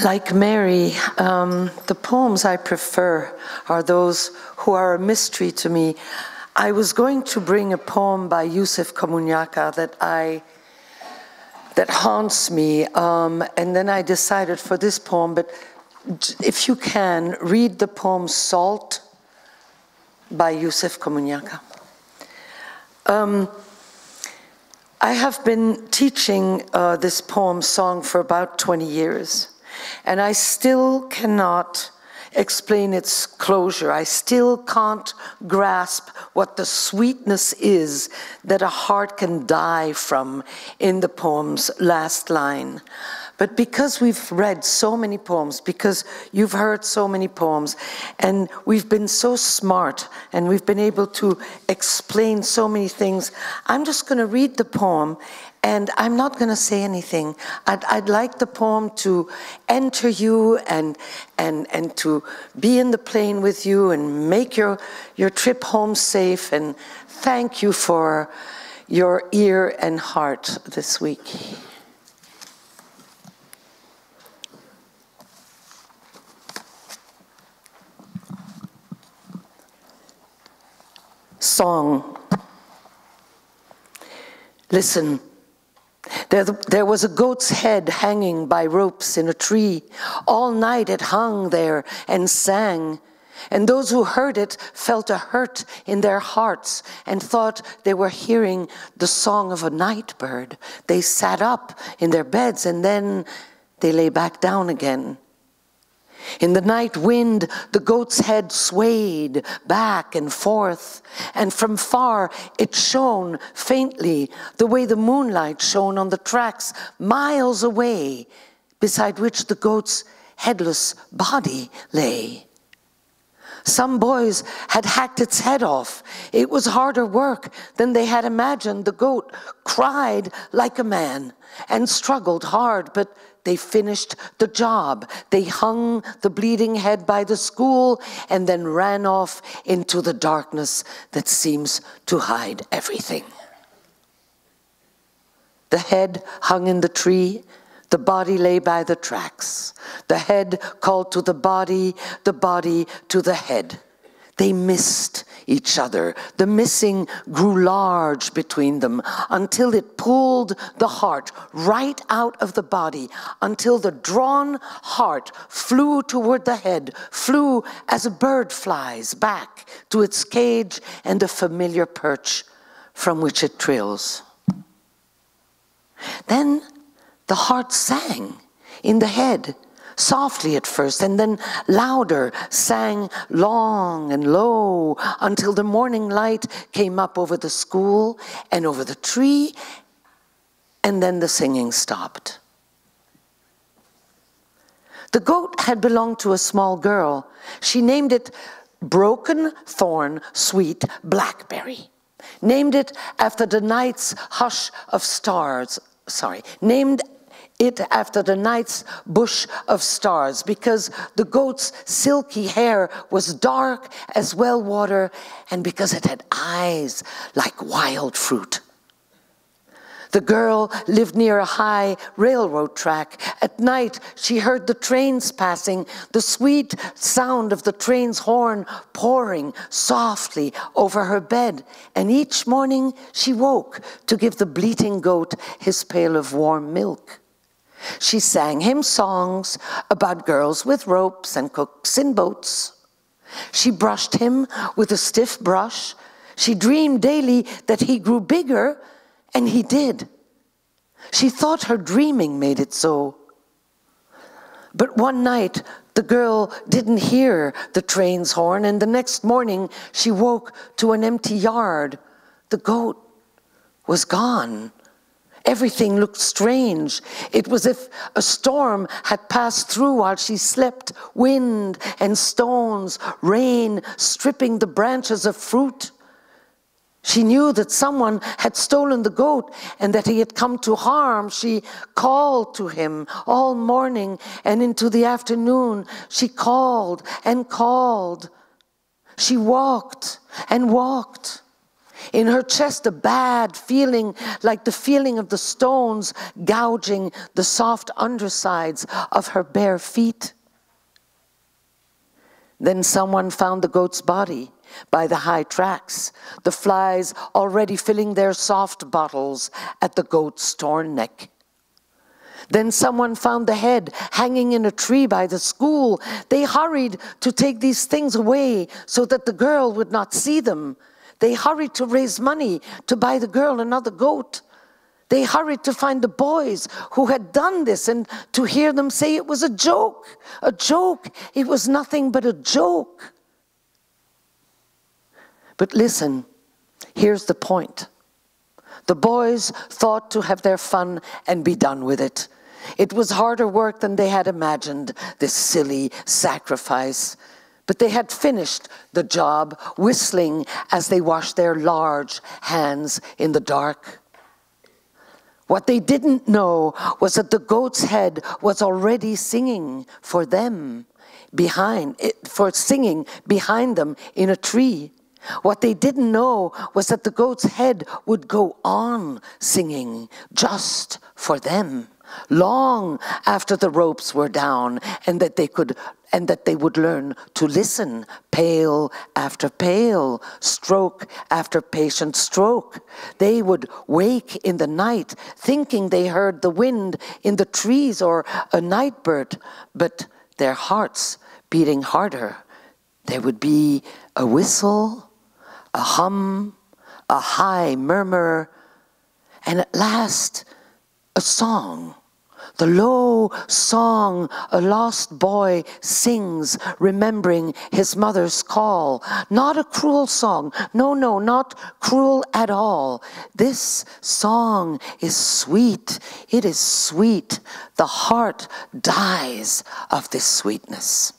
Like Mary, the poems I prefer are those who are a mystery to me. I was going to bring a poem by Yusuf Komunyakaa that haunts me, and then I decided for this poem, but if you can, read the poem Salt by Yusuf Komunyakaa. I have been teaching this poem song for about 20 years, and I still cannot explain its closure. I still can't grasp what the sweetness is that a heart can die from in the poem's last line. But because we've read so many poems, because you've heard so many poems, and we've been so smart, and we've been able to explain so many things, I'm just going to read the poem, and I'm not going to say anything. I'd like the poem to enter you and to be in the plane with you and make your trip home safe, and thank you for your ear and heart this week. Song. Listen, there was a goat's head hanging by ropes in a tree. All night it hung there and sang, and those who heard it felt a hurt in their hearts and thought they were hearing the song of a night bird. They sat up in their beds and then they lay back down again. In the night wind, the goat's head swayed back and forth, and from far it shone faintly, the way the moonlight shone on the tracks miles away, beside which the goat's headless body lay. Some boys had hacked its head off. It was harder work than they had imagined. The goat cried like a man and struggled hard, but they finished the job. They hung the bleeding head by the school and then ran off into the darkness that seems to hide everything. The head hung in the tree. The body lay by the tracks. The head called to the body to the head. They missed each other. The missing grew large between them until it pulled the heart right out of the body, until the drawn heart flew toward the head, flew as a bird flies back to its cage and a familiar perch from which it trills. Then the heart sang in the head, softly at first, and then louder, sang long and low until the morning light came up over the school and over the tree, and then the singing stopped. The goat had belonged to a small girl. She named it Broken Thorn Sweet Blackberry. Named it after the night's hush of stars. Named it after the night's bush of stars, because the goat's silky hair was dark as well water, and because it had eyes like wild fruit. The girl lived near a high railroad track. At night, she heard the trains passing, the sweet sound of the train's horn pouring softly over her bed. And each morning, she woke to give the bleating goat his pail of warm milk. She sang him songs about girls with ropes and cooks in boats. She brushed him with a stiff brush. She dreamed daily that he grew bigger, and he did. She thought her dreaming made it so. But one night, the girl didn't hear the train's horn, and the next morning she woke to an empty yard. The goat was gone. Everything looked strange. It was as if a storm had passed through while she slept. Wind and stones, rain stripping the branches of fruit. She knew that someone had stolen the goat and that he had come to harm. She called to him all morning, and into the afternoon she called and called. She walked and walked. In her chest, a bad feeling, like the feeling of the stones gouging the soft undersides of her bare feet. Then someone found the goat's body by the high tracks, the flies already filling their soft bottles at the goat's torn neck. Then someone found the head hanging in a tree by the school. They hurried to take these things away so that the girl would not see them. They hurried to raise money to buy the girl another goat. They hurried to find the boys who had done this and to hear them say it was a joke. A joke. It was nothing but a joke. But listen, here's the point. The boys thought to have their fun and be done with it. It was harder work than they had imagined, this silly sacrifice. But they had finished the job, whistling as they washed their large hands in the dark. What they didn't know was that the goat's head was already singing for them, singing behind them in a tree. What they didn't know was that the goat's head would go on singing just for them, long after the ropes were down, and that they would learn to listen, pail after pail, stroke after patient stroke. They would wake in the night thinking they heard the wind in the trees or a night bird, but their hearts beating harder. There would be a whistle, a hum, a high murmur, and at last a song. The low song a lost boy sings, remembering his mother's call. Not a cruel song. No, not cruel at all. This song is sweet. It is sweet. The heart dies of this sweetness.